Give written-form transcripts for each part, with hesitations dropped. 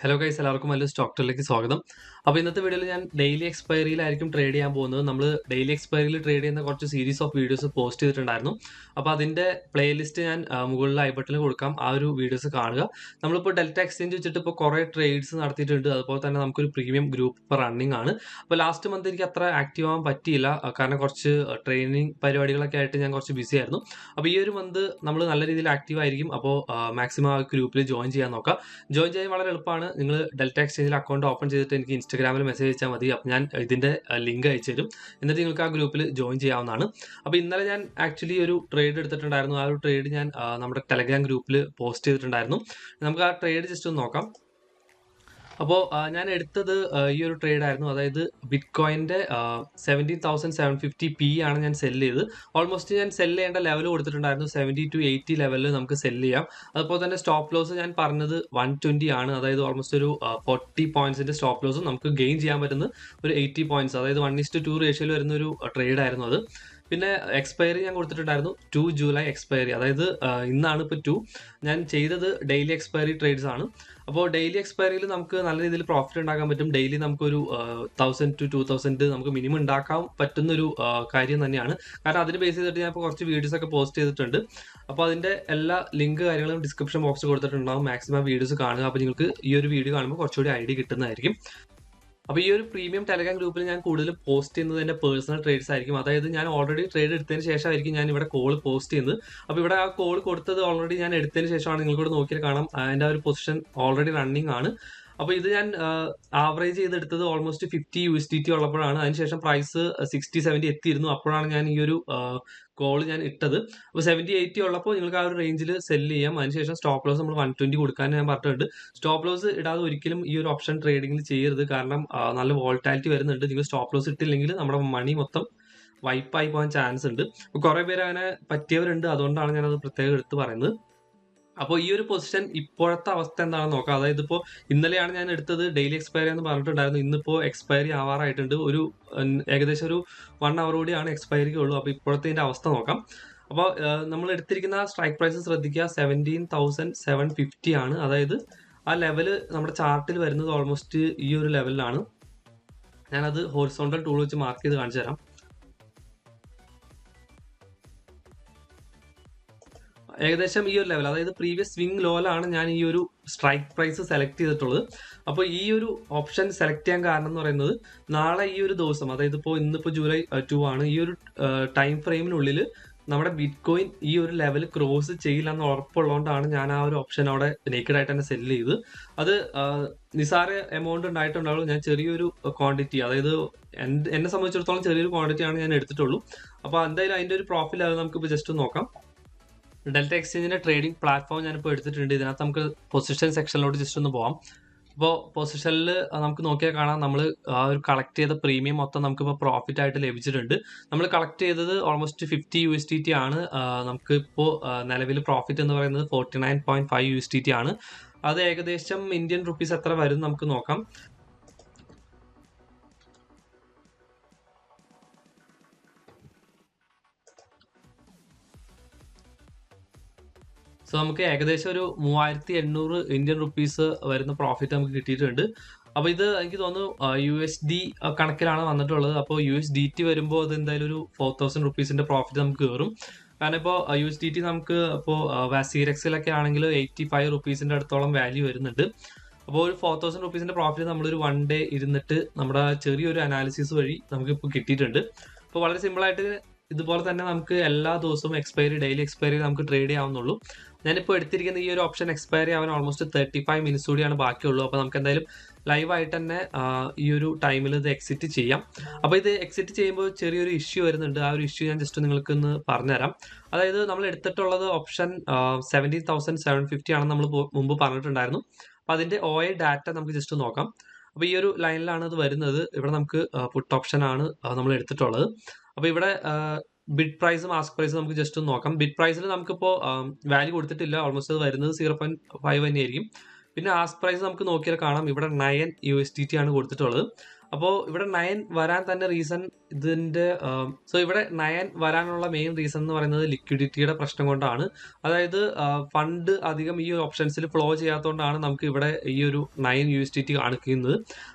Hello guys, എല്ലാവർക്കും Mallustocktraderലേക്ക് സ്വാഗതം. അപ്പോൾ ഇന്നത്തെ വീഡിയോയിൽ ഞാൻ ഡെയിലി എക്സ്പയറിയിലായിരിക്കും ട്രേഡ് ചെയ്യാൻ പോകുന്നത്. നമ്മൾ ഡെയിലി എക്സ്പയറിയിൽ ട്രേഡ് ചെയ്യുന്ന കുറച്ച് സീരീസ് ഓഫ് വീഡിയോസ് പോസ്റ്റ് ചെയ്തിട്ടുണ്ടായിരുന്നു. അപ്പോൾ അതിൻ്റെ പ്ലേലിസ്റ്റ് ഞാൻ മുകളിൽ ഐ ബട്ടണിൽ കൊടുക്കാം. ആ ഒരു വീഡിയോസ് കാണുക. നമ്മളിപ്പോൾ ഡെൽറ്റ എക്സ്ചേഞ്ച് വെച്ചിട്ട് ഇപ്പോൾ കുറേ ട്രേഡ്സ് നടത്തിയിട്ടുണ്ട്. അതുപോലെ തന്നെ നമുക്കൊരു പ്രീമിയം ഗ്രൂപ്പ് ഇപ്പോൾ റണ്ണിങ് ആണ്. അപ്പോൾ ലാസ്റ്റ് മന്ത് എനിക്ക് അത്ര ആക്റ്റീവ് ആവാൻ പറ്റിയില്ല, കാരണം കുറച്ച് ട്രെയിനിങ് പരിപാടികളൊക്കെ ആയിട്ട് ഞാൻ കുറച്ച് ബിസി ആയിരുന്നു. അപ്പോൾ ഈ ഒരു മന്ത് നമ്മൾ നല്ല രീതിയിൽ ആക്റ്റീവ് ആയിരിക്കും. അപ്പോൾ മാക്സിമം ആ ഗ്രൂപ്പിൽ ജോയിൻ ചെയ്യാൻ നോക്കാം. ജോയിൻ ചെയ്യാൻ വളരെ എളുപ്പമാണ്. നിങ്ങൾ ഡെൽറ്റ എക്സ്ചേഞ്ചിൽ അക്കൗണ്ട് ഓപ്പൺ ചെയ്തിട്ട് എനിക്ക് ഇൻസ്റ്റാഗ്രാമിൽ മെസ്സേജ് അയച്ചാൽ മതി. അപ്പോൾ ഞാൻ ഇതിൻ്റെ ലിങ്ക് അയച്ചു തരും. എന്നിട്ട് നിങ്ങൾക്ക് ആ ഗ്രൂപ്പിൽ ജോയിൻ ചെയ്യാവുന്നതാണ്. അപ്പോൾ ഇന്നലെ ഞാൻ ആക്ച്വലി ഒരു ട്രേഡ് എടുത്തിട്ടുണ്ടായിരുന്നു. ആ ഒരു ട്രേഡ് ഞാൻ നമ്മുടെ ടെലഗ്രാം ഗ്രൂപ്പിൽ പോസ്റ്റ് ചെയ്തിട്ടുണ്ടായിരുന്നു. നമുക്ക് ആ ട്രേഡ് ജസ്റ്റ് ഒന്ന് നോക്കാം. അപ്പോൾ ഞാൻ എടുത്തത് ഈ ഒരു ട്രേഡ് ആയിരുന്നു. അതായത് ബിറ്റ്കോയിൻ്റെ 17,750p ആണ് ഞാൻ സെല്ല് ചെയ്തത്. ഓൾമോസ്റ്റ് ഞാൻ സെല്ല് ചെയ്യേണ്ട ലെവൽ കൊടുത്തിട്ടുണ്ടായിരുന്നു 70 to 80 ലെവലിൽ നമുക്ക് സെല്ല് ചെയ്യാം. അതുപോലെ തന്നെ സ്റ്റോപ്പ് ലോസ് ഞാൻ പറഞ്ഞത് 120 ആണ്. അതായത് ഓൾമോസ്റ്റ് ഒരു 40 പോയിന്റ്സിൻ്റെ സ്റ്റോപ്പ് ലോസും നമുക്ക് ഗെയിൻ ചെയ്യാൻ പറ്റുന്ന ഒരു 80 പോയിന്റ്സ്, അതായത് 1:2 റേഷ്യോയിൽ വരുന്ന ഒരു ട്രേഡ് ആയിരുന്നു അത്. പിന്നെ എക്സ്പയറി ഞാൻ കൊടുത്തിട്ടുണ്ടായിരുന്നു 2 ജൂലൈ എക്സ്പയറി, അതായത് ഇന്നാണ് ഇപ്പോൾ 2. ഞാൻ ചെയ്തത് ഡെയിലി എക്സ്പയറി ട്രേഡ്സ് ആണ്. അപ്പോൾ ഡെയിലി എക്സ്പയറിയിൽ നമുക്ക് നല്ല രീതിയിൽ പ്രോഫിറ്റ് ഉണ്ടാക്കാൻ പറ്റും. ഡെയിലി നമുക്കൊരു 1000 to 2000 നമുക്ക് മിനിമം ഉണ്ടാക്കാൻ പറ്റുന്നൊരു കാര്യം തന്നെയാണ്. കാരണം അതിന് ബേസ് ചെയ്തിട്ട് ഞാൻ ഇപ്പോൾ കുറച്ച് വീഡിയോസ് ഒക്കെ പോസ്റ്റ് ചെയ്തിട്ടുണ്ട്. അപ്പോൾ അതിൻ്റെ എല്ലാ ലിങ്ക് കാര്യങ്ങളും ഡിസ്ക്രിപ്ഷൻ ബോക്സിൽ കൊടുത്തിട്ടുണ്ടാകും. മാക്സിമം വീഡിയോസ് കാണുക. അപ്പോൾ നിങ്ങൾക്ക് ഈ ഒരു വീഡിയോ കാണുമ്പോൾ കുറച്ചുകൂടി ഐഡിയ കിട്ടുന്നതായിരിക്കും. അപ്പോൾ ഈ ഒരു പ്രീമിയം ടെലഗ്രാം ഗ്രൂപ്പിൽ ഞാൻ കൂടുതൽ പോസ്റ്റ് ചെയ്യുന്നത് എൻ്റെ പേഴ്സണൽ ട്രേഡ്സ് ആയിരിക്കും. അതായത് ഞാൻ ഓൾറെഡി ട്രേഡ് എടുത്തതിന് ശേഷമായിരിക്കും ഞാൻ ഇവിടെ കോൾ പോസ്റ്റ് ചെയ്യുന്നത്. അപ്പോൾ ഇവിടെ ആ കോൾ കൊടുത്തത് ഓൾറെഡി ഞാൻ എടുത്തതിന് ശേഷമാണ്. നിങ്ങൾക്കൂടെ നോക്കിയാൽ കാണാം എൻ്റെ ആ ഒരു പൊസിഷൻ ഓൾറെഡി റണ്ണിങ് ആണ്. അപ്പോൾ ഇത് ഞാൻ ആവറേജ് ചെയ്തെടുത്തത് ഓൾമോസ്റ്റ് 50 USDT ഉള്ളപ്പോഴാണ്. അതിനുശേഷം പ്രൈസ് 60-70 എത്തിയിരുന്നു. അപ്പോഴാണ് ഞാൻ ഈ ഒരു കോൾ ഞാൻ ഇട്ടത്. അപ്പോൾ 70-80 ഉള്ളപ്പോൾ നിങ്ങൾക്ക് ആ ഒരു റേഞ്ചിൽ സെല്ല് ചെയ്യാം. അതിനുശേഷം സ്റ്റോപ്പ് ലോസ് നമ്മൾ 120 കൊടുക്കാൻ ഞാൻ പറഞ്ഞിട്ടുണ്ട്. സ്റ്റോപ്പ് ലോസ് ഇടാതെ ഒരിക്കലും ഈ ഒരു ഓപ്ഷൻ ട്രേഡിംഗിൽ ചെയ്യരുത്. കാരണം നല്ല വോൾട്ടാലിറ്റി വരുന്നുണ്ട്. നിങ്ങൾ സ്റ്റോപ്പ് ലോസ് ഇട്ടില്ലെങ്കിൽ നമ്മുടെ മണി മൊത്തം വൈപ്പായി പോകാൻ ചാൻസ് ഉണ്ട്. അപ്പോൾ കുറേ പേര് അങ്ങനെ പറ്റിയവരുണ്ട്. അതുകൊണ്ടാണ് ഞാനത് പ്രത്യേകം എടുത്ത് പറയുന്നത്. അപ്പോൾ ഈ ഒരു പൊസിഷൻ ഇപ്പോഴത്തെ അവസ്ഥ എന്താണെന്ന് നോക്കാം. അതായത് ഇപ്പോൾ ഇന്നലെയാണ് ഞാൻ എടുത്തത്. ഡെയിലി എക്സ്പയറി എന്ന് പറഞ്ഞിട്ടുണ്ടായിരുന്നു. ഇന്നിപ്പോൾ എക്സ്പയറി ആവാറായിട്ടുണ്ട്. ഒരു ഏകദേശം ഒരു 1 hour കൂടിയാണ് എക്സ്പയറിക്ക് ഉള്ളൂ. അപ്പോൾ ഇപ്പോഴത്തെ ഇതിൻ്റെ അവസ്ഥ നോക്കാം. അപ്പോൾ നമ്മൾ എടുത്തിരിക്കുന്ന സ്ട്രൈക്ക് പ്രൈസ് ശ്രദ്ധിക്കുക, 17,750 ആണ്. അതായത് ആ ലെവൽ നമ്മുടെ ചാർട്ടിൽ വരുന്നത് ഓൾമോസ്റ്റ് ഈ ഒരു ലെവലിലാണ്. ഞാനത് ഹൊറിസോണ്ടൽ ടൂൾ വെച്ച് മാർക്ക് ചെയ്ത് കാണിച്ചു തരാം. ഏകദേശം ഈ ഒരു ലെവൽ, അതായത് പ്രീവിയസ് സ്വിംഗ് ലോയിലാണ് ഞാൻ ഈ ഒരു സ്ട്രൈക്ക് പ്രൈസ് സെലക്ട് ചെയ്തിട്ടുള്ളത്. അപ്പോൾ ഈ ഒരു ഓപ്ഷൻ സെലക്ട് ചെയ്യാൻ കാരണം എന്ന് പറയുന്നത്, നാളെ ഈ ഒരു ദിവസം, അതായത് ഇന്നിപ്പോൾ ജൂലൈ 2 ആണ്, ഈ ഒരു ടൈം ഫ്രെയിമിനുള്ളിൽ നമ്മുടെ ബിറ്റ് കോയിൻ ഈ ഒരു ലെവൽ ക്രോസ് ചെയ്യില്ല എന്ന് ഉറപ്പുള്ളതുകൊണ്ടാണ് ഞാൻ ആ ഒരു ഓപ്ഷൻ അവിടെ നേക്കഡ് ആയിട്ട് തന്നെ സെല്ല് ചെയ്ത്. അത് നിസാര എമൗണ്ട് ഉണ്ടായിട്ടുണ്ടാവുള്ളൂ. ഞാൻ ചെറിയൊരു ക്വാണ്ടിറ്റി, അതായത് എന്നെ സംബന്ധിച്ചിടത്തോളം ചെറിയൊരു ക്വാണ്ടിറ്റിയാണ് ഞാൻ എടുത്തിട്ടുള്ളൂ. അപ്പോൾ എന്തായാലും അതിൻ്റെ ഒരു പ്രോഫിറ്റ് ലെവൽ നമുക്കിപ്പോൾ ജസ്റ്റ് നോക്കാം. ഡെൽറ്റ എക്സ്ചേഞ്ചിൻ്റെ ട്രേഡിംഗ് പ്ലാറ്റ്ഫോം ഞാനിപ്പോൾ എടുത്തിട്ടുണ്ട്. ഇതിനകത്ത് നമുക്ക് പൊസിഷൻ സെക്ഷനിലോട്ട് ജസ്റ്റ് ഒന്ന് പോകാം. അപ്പോൾ പൊസിഷനിൽ നമുക്ക് നോക്കിയാൽ കാണാം, നമ്മൾ ആ ഒരു കളക്ട് ചെയ്ത പ്രീമിയം മൊത്തം നമുക്കിപ്പോൾ പ്രോഫിറ്റ് ആയിട്ട് ലഭിച്ചിട്ടുണ്ട്. നമ്മൾ കളക്ട് ചെയ്തത് ഓൾമോസ്റ്റ് 50 USDT ആണ്. നമുക്കിപ്പോൾ നിലവിൽ പ്രോഫിറ്റ് എന്ന് പറയുന്നത് 49.5 USDT ആണ്. അത് ഏകദേശം ഇന്ത്യൻ റുപ്പീസ് എത്ര വരും നമുക്ക് നോക്കാം. സോ നമുക്ക് ഏകദേശം ഒരു 3,800 ഇന്ത്യൻ റുപ്പീസ് വരുന്ന പ്രോഫിറ്റ് നമുക്ക് കിട്ടിയിട്ടുണ്ട്. അപ്പോൾ ഇത് എനിക്ക് തോന്നുന്നു USD കണക്കിലാണ് വന്നിട്ടുള്ളത്. അപ്പോൾ USDT വരുമ്പോൾ അത് എന്തായാലും ഒരു 4,000 റുപ്പീസിൻ്റെ പ്രോഫിറ്റ് നമുക്ക് കയറും. കാരണം ഇപ്പോൾ USDT നമുക്ക് ഇപ്പോൾ സീറെക്സിലൊക്കെ ആണെങ്കിൽ 85 റുപ്പീസിൻ്റെ അടുത്തോളം വാല്യൂ വരുന്നുണ്ട്. അപ്പോൾ ഒരു 4,000 റുപ്പീസിൻ്റെ പ്രോഫിറ്റ് നമ്മളൊരു 1 ഡേ ഇരുന്നിട്ട് നമ്മുടെ ചെറിയൊരു അനാലിസിസ് വഴി നമുക്കിപ്പോൾ കിട്ടിയിട്ടുണ്ട്. അപ്പോൾ വളരെ സിമ്പിളായിട്ട് ഇതുപോലെ തന്നെ നമുക്ക് എല്ലാ ദിവസവും ഡെയിലി എക്സ്പയറി നമുക്ക് ട്രേഡ് ചെയ്യാവുന്നുള്ളൂ. ഞാനിപ്പോൾ എടുത്തിരിക്കുന്ന ഈ ഒരു ഓപ്ഷൻ എക്സ്പയറി ആവാൻ ഓൾമോസ്റ്റ് 35 മിനിറ്റ്സ് കൂടിയാണ് ബാക്കിയുള്ളൂ. അപ്പോൾ നമുക്ക് എന്തായാലും ലൈവായിട്ട് തന്നെ ഈ ഒരു ടൈമിൽ ഇത് എക്സിറ്റ് ചെയ്യാം. അപ്പോൾ ഇത് എക്സിറ്റ് ചെയ്യുമ്പോൾ ചെറിയൊരു ഇഷ്യൂ വരുന്നുണ്ട്. ആ ഒരു ഇഷ്യൂ ഞാൻ ജസ്റ്റ് നിങ്ങൾക്ക് ഒന്ന് പറഞ്ഞുതരാം. അതായത് നമ്മൾ എടുത്തിട്ടുള്ളത് ഓപ്ഷൻ 17,750 ആണെന്ന് നമ്മൾ മുമ്പ് പറഞ്ഞിട്ടുണ്ടായിരുന്നു. അപ്പോൾ അതിൻ്റെ OI ഡാറ്റ നമുക്ക് ജസ്റ്റ് നോക്കാം. അപ്പോൾ ഈ ഒരു ലൈനിലാണ് അത് വരുന്നത്. ഇവിടെ നമുക്ക് പുട്ട് ഓപ്ഷനാണ് നമ്മൾ എടുത്തിട്ടുള്ളത്. അപ്പോൾ ഇവിടെ ബിഡ് പ്രൈസും ആസ്ക് പ്രൈസും നമുക്ക് ജസ്റ്റ് ഒന്ന് നോക്കാം. ബിഡ് പ്രൈസിൽ നമുക്കിപ്പോൾ വാല്യൂ കൊടുത്തിട്ടില്ല. ഓൾമോസ്റ്റ് അത് വരുന്നത് 0.5 തന്നെയായിരിക്കും. പിന്നെ ആസ്ക് പ്രൈസ് നമുക്ക് നോക്കിയാൽ കാണാം, ഇവിടെ 9 USDT ആണ് കൊടുത്തിട്ടുള്ളത്. അപ്പോൾ ഇവിടെ 9 വരാൻ തന്നെ റീസൺ ഇതിന്റെ സോ ഇവിടെ 9 വരാനുള്ള മെയിൻ റീസൺ എന്ന് പറയുന്നത് ലിക്വിഡിറ്റിയുടെ പ്രശ്നം കൊണ്ടാണ്. അതായത് ഫണ്ട് അധികം ഈ ഓപ്ഷൻസിൽ ഫ്ലോ ചെയ്യാത്തതുകൊണ്ടാണ് നമുക്ക് ഇവിടെ ഈ ഒരു 9 USDT കാണിക്കുന്നത്.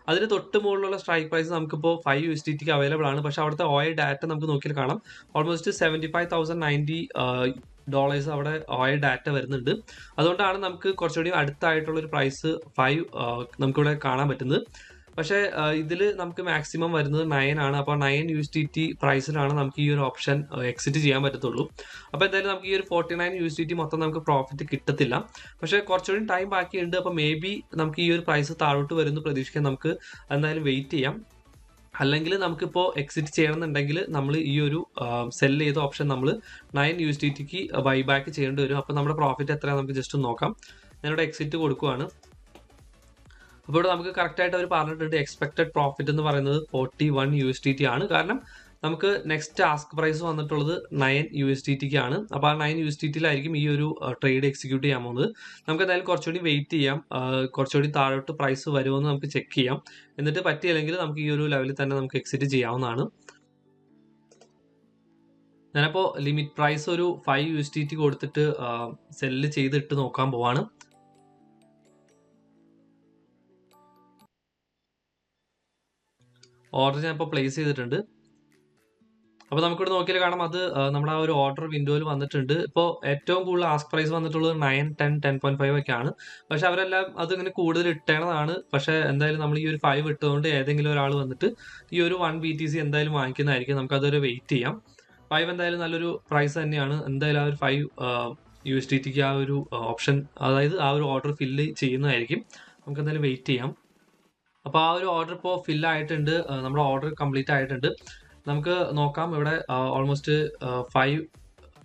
അതിന് തൊട്ട് മുകളിലുള്ള സ്ട്രൈക്ക് പ്രൈസ് നമുക്കിപ്പോൾ 5 USDTക്ക് അവൈലബിൾ ആണ്. പക്ഷെ അവിടുത്തെ ഓയിൽ ഡാറ്റ നമുക്ക് നോക്കിയാൽ കാണാം ഓൾമോസ്റ്റ് $75,090 അവിടെ ഓയിൽ ഡാറ്റ വരുന്നുണ്ട്. അതുകൊണ്ടാണ് നമുക്ക് കുറച്ചുകൂടി അടുത്തായിട്ടുള്ള ഒരു പ്രൈസ് 5 നമുക്കിവിടെ കാണാൻ പറ്റുന്നത്. പക്ഷേ ഇതിൽ നമുക്ക് മാക്സിമം വരുന്നത് 9 ആണ്. അപ്പോൾ 9 USDT പ്രൈസിലാണ് നമുക്ക് ഈ ഒരു ഓപ്ഷൻ എക്സിറ്റ് ചെയ്യാൻ പറ്റത്തുള്ളൂ. അപ്പോൾ എന്തായാലും നമുക്ക് ഈ ഒരു 49 USDT മൊത്തം നമുക്ക് പ്രോഫിറ്റ് കിട്ടത്തില്ല. പക്ഷേ കുറച്ചുകൂടി ടൈം ബാക്കിയുണ്ട്. അപ്പോൾ മേ ബി നമുക്ക് ഈ ഒരു പ്രൈസ് താഴോട്ട് വരുന്നു പ്രതീക്ഷിക്കാൻ നമുക്ക് എന്തായാലും വെയിറ്റ് ചെയ്യാം. അല്ലെങ്കിൽ നമുക്കിപ്പോൾ എക്സിറ്റ് ചെയ്യണമെന്നുണ്ടെങ്കിൽ നമ്മൾ ഈ ഒരു സെല് ചെയ്ത ഓപ്ഷൻ നമ്മൾ 9 USDTക്ക് ബൈ ബാക്ക് ചെയ്യേണ്ടി വരും. അപ്പോൾ നമ്മുടെ പ്രോഫിറ്റ് എത്രയാണ് നമുക്ക് ജസ്റ്റ് നോക്കാം. ഞാനിവിടെ എക്സിറ്റ് കൊടുക്കുവാണ്. അപ്പോൾ ഇവിടെ നമുക്ക് കറക്റ്റായിട്ട് അവർ പറഞ്ഞിട്ടുണ്ട് എക്സ്പെക്റ്റഡ് പ്രോഫിറ്റ് എന്ന് പറയുന്നത് 41 USDT ആണ്. കാരണം നമുക്ക് നെക്സ്റ്റ് ആസ്ക് പ്രൈസ് വന്നിട്ടുള്ളത് 9 USDTക്ക് ആണ്. അപ്പോൾ ആ 9 USDTയിലായിരിക്കും ഈ ഒരു ട്രേഡ് എക്സിക്യൂട്ട് ചെയ്യാൻ പോകുന്നത്. നമുക്ക് എന്തായാലും കുറച്ചുകൂടി വെയിറ്റ് ചെയ്യാം. കുറച്ചുകൂടി താഴോട്ട് പ്രൈസ് വരുമെന്ന് നമുക്ക് ചെക്ക് ചെയ്യാം. എന്നിട്ട് പറ്റിയില്ലെങ്കിൽ നമുക്ക് ഈ ഒരു ലെവലിൽ തന്നെ നമുക്ക് എക്സിറ്റ് ചെയ്യാവുന്നതാണ്. ഞാനപ്പോൾ ലിമിറ്റ് പ്രൈസ് ഒരു 5 USDT കൊടുത്തിട്ട് സെല്ല് ചെയ്തിട്ട് നോക്കാൻ പോവാണ്. ഓർഡർ ഞാൻ ഇപ്പോൾ പ്ലേസ് ചെയ്തിട്ടുണ്ട്. അപ്പോൾ നമുക്കിവിടെ നോക്കിയാൽ കാണാം അത് നമ്മുടെ ആ ഒരു ഓർഡർ വിൻഡോയിൽ വന്നിട്ടുണ്ട്. ഇപ്പോൾ ഏറ്റവും കൂടുതൽ ആസ്ക് പ്രൈസ് വന്നിട്ടുള്ളത് 9, 10, 10.5 ഒക്കെയാണ്. പക്ഷെ അവരെല്ലാം അതിങ്ങനെ കൂടുതൽ ഇട്ടേണതാണ്. പക്ഷേ എന്തായാലും നമ്മൾ ഈ ഒരു 5 ഇട്ടുകൊണ്ട് ഏതെങ്കിലും ഒരാൾ വന്നിട്ട് ഈ ഒരു 1 BTC എന്തായാലും വാങ്ങിക്കുന്നതായിരിക്കും. നമുക്കതൊരു വെയിറ്റ് ചെയ്യാം. 5 എന്തായാലും നല്ലൊരു പ്രൈസ് തന്നെയാണ്. എന്തായാലും ആ ഒരു 5 USDTക്ക് ആ ഒരു ഓപ്ഷൻ, അതായത് ആ ഒരു ഓർഡർ ഫില്ല് ചെയ്യുന്നതായിരിക്കും. നമുക്ക് എന്തായാലും വെയിറ്റ് ചെയ്യാം. അപ്പോൾ ആ ഒരു ഓർഡർ ഇപ്പോൾ ഫില്ല് ആയിട്ടുണ്ട്. നമ്മുടെ ഓർഡർ കംപ്ലീറ്റ് ആയിട്ടുണ്ട്. നമുക്ക് നോക്കാം. ഇവിടെ ഓൾമോസ്റ്റ് 5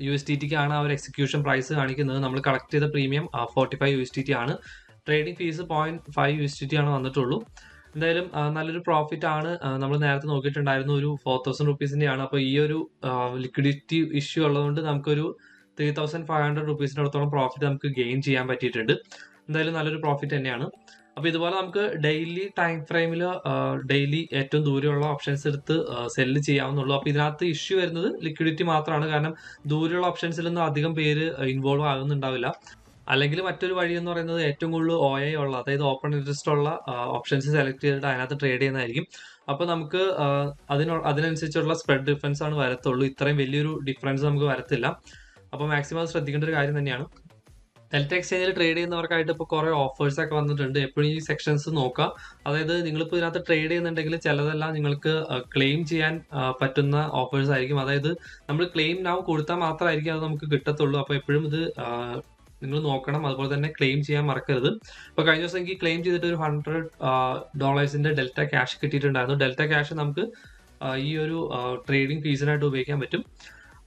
USDTക്ക് ആണ് ആ ഒരു എക്സിക്യൂഷൻ പ്രൈസ് കാണിക്കുന്നത്. നമ്മൾ കളക്ട് ചെയ്ത പ്രീമിയം 45 USDT ആണ്. ട്രേഡിംഗ് ഫീസ് 0.5 USDT ആണ് വന്നിട്ടുള്ളൂ. എന്തായാലും നല്ലൊരു പ്രോഫിറ്റ് ആണ്. നമ്മൾ നേരത്തെ നോക്കിയിട്ടുണ്ടായിരുന്നു ഒരു 4,000 റുപ്പീസിൻ്റെ ആണ്. അപ്പോൾ ഈ ഒരു ലിക്വിഡിറ്റി ഇഷ്യൂ ഉള്ളതുകൊണ്ട് നമുക്കൊരു 3,500 റുപ്പീസിൻ്റെ അടുത്തോളം പ്രോഫിറ്റ് നമുക്ക് ഗെയിൻ ചെയ്യാൻ പറ്റിയിട്ടുണ്ട്. എന്തായാലും നല്ലൊരു പ്രോഫിറ്റ് തന്നെയാണ്. അപ്പോൾ ഇതുപോലെ നമുക്ക് ഡെയിലി ടൈം ഫ്രെയിമിൽ ഡെയിലി ഏറ്റവും ദൂരെയുള്ള ഓപ്ഷൻസ് എടുത്ത് സെല്ല് ചെയ്യാവുന്നുള്ളൂ. അപ്പോൾ ഇതിനകത്ത് ഇഷ്യൂ വരുന്നത് ലിക്വിഡിറ്റി മാത്രമാണ്. കാരണം ദൂരെയുള്ള ഓപ്ഷൻസിലൊന്നും അധികം പേര് ഇൻവോൾവ് ആകുന്നുണ്ടാവില്ല. അല്ലെങ്കിൽ മറ്റൊരു വഴി എന്ന് പറയുന്നത് ഏറ്റവും കൂടുതൽ OI ഉള്ള, അതായത് ഓപ്പൺ ഇൻട്രസ്റ്റ് ഉള്ള ഓപ്ഷൻസ് സെലക്ട് ചെയ്തിട്ട് അതിനകത്ത് ട്രേഡ് ചെയ്യുന്നതായിരിക്കും. അപ്പോൾ നമുക്ക് അതിനനുസരിച്ചുള്ള സ്പ്രെഡ് ഡിഫറൻസ് ആണ് വരത്തുള്ളൂ. ഇത്രയും വലിയൊരു ഡിഫറൻസ് നമുക്ക് വരത്തില്ല. അപ്പോൾ മാക്സിമം അത് ശ്രദ്ധിക്കേണ്ട ഒരു കാര്യം തന്നെയാണ്. ഡെൽറ്റ എക്സ്ചേഞ്ചിൽ ട്രേഡ് ചെയ്യുന്നവർക്കായിട്ട് ഇപ്പോൾ കുറേ ഓഫേഴ്സ് ഒക്കെ വന്നിട്ടുണ്ട്. എപ്പോഴും ഈ സെക്ഷൻസ് നോക്കാം. അതായത് നിങ്ങളിപ്പോൾ ഇതിനകത്ത് ട്രേഡ് ചെയ്യുന്നുണ്ടെങ്കിൽ ചിലതെല്ലാം നിങ്ങൾക്ക് ക്ലെയിം ചെയ്യാൻ പറ്റുന്ന ഓഫേഴ്സ് ആയിരിക്കും. അതായത് നമ്മൾ ക്ലെയിം നൗ കൊടുത്താൽ മാത്രമായിരിക്കും അത് നമുക്ക് കിട്ടത്തുള്ളൂ. അപ്പോൾ എപ്പോഴും ഇത് നിങ്ങൾ നോക്കണം. അതുപോലെ തന്നെ ക്ലെയിം ചെയ്യാൻ മറക്കരുത്. ഇപ്പോൾ കഴിഞ്ഞ ദിവസം എനിക്ക് ക്ലെയിം ചെയ്തിട്ട് ഒരു $100 ഡെൽറ്റ ക്യാഷ് കിട്ടിയിട്ടുണ്ടായിരുന്നു. ഡെൽറ്റ ക്യാഷ് നമുക്ക് ഈ ഒരു ട്രേഡിംഗ് ഫീസിനായിട്ട് ഉപയോഗിക്കാൻ പറ്റും.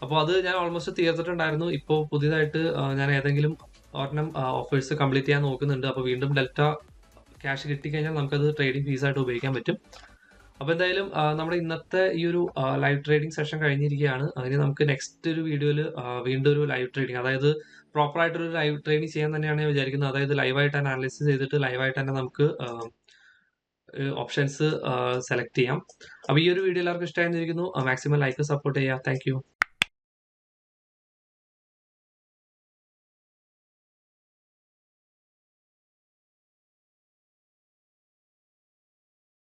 അപ്പോൾ അത് ഞാൻ ഓൾമോസ്റ്റ് തീർത്തിട്ടുണ്ടായിരുന്നു. ഇപ്പോൾ പുതിയതായിട്ട് ഞാൻ ഏതെങ്കിലും ഒരെണ്ണം ഓഫേഴ്സ് കംപ്ലീറ്റ് ചെയ്യാൻ നോക്കുന്നുണ്ട്. അപ്പോൾ വീണ്ടും ഡെൽറ്റ ക്യാഷ് കിട്ടിക്കഴിഞ്ഞാൽ നമുക്കത് ട്രേഡിംഗ് ഫീസായിട്ട് ഉപയോഗിക്കാൻ പറ്റും. അപ്പോൾ എന്തായാലും നമ്മുടെ ഇന്നത്തെ ഈ ഒരു ലൈവ് ട്രേഡിംഗ് സെഷൻ കഴിഞ്ഞിരിക്കുകയാണ്. അതിന് നമുക്ക് നെക്സ്റ്റ് ഒരു വീഡിയോയിൽ വീണ്ടും ഒരു ലൈവ് ട്രേഡിംഗ്, അതായത് പ്രോപ്പറായിട്ടൊരു ലൈവ് ട്രേഡിംഗ് ചെയ്യാൻ തന്നെയാണ് ഞാൻ വിചാരിക്കുന്നത്. അതായത് ലൈവായിട്ട് തന്നെ അനാലിസിസ് ചെയ്തിട്ട് ലൈവായിട്ട് തന്നെ നമുക്ക് ഓപ്ഷൻസ് സെലക്ട് ചെയ്യാം. അപ്പോൾ ഈ ഒരു വീഡിയോ എല്ലാവർക്കും ഇഷ്ടമായിരിക്കുന്നു. മാക്സിമം ലൈക്ക് സപ്പോർട്ട് ചെയ്യുക. താങ്ക്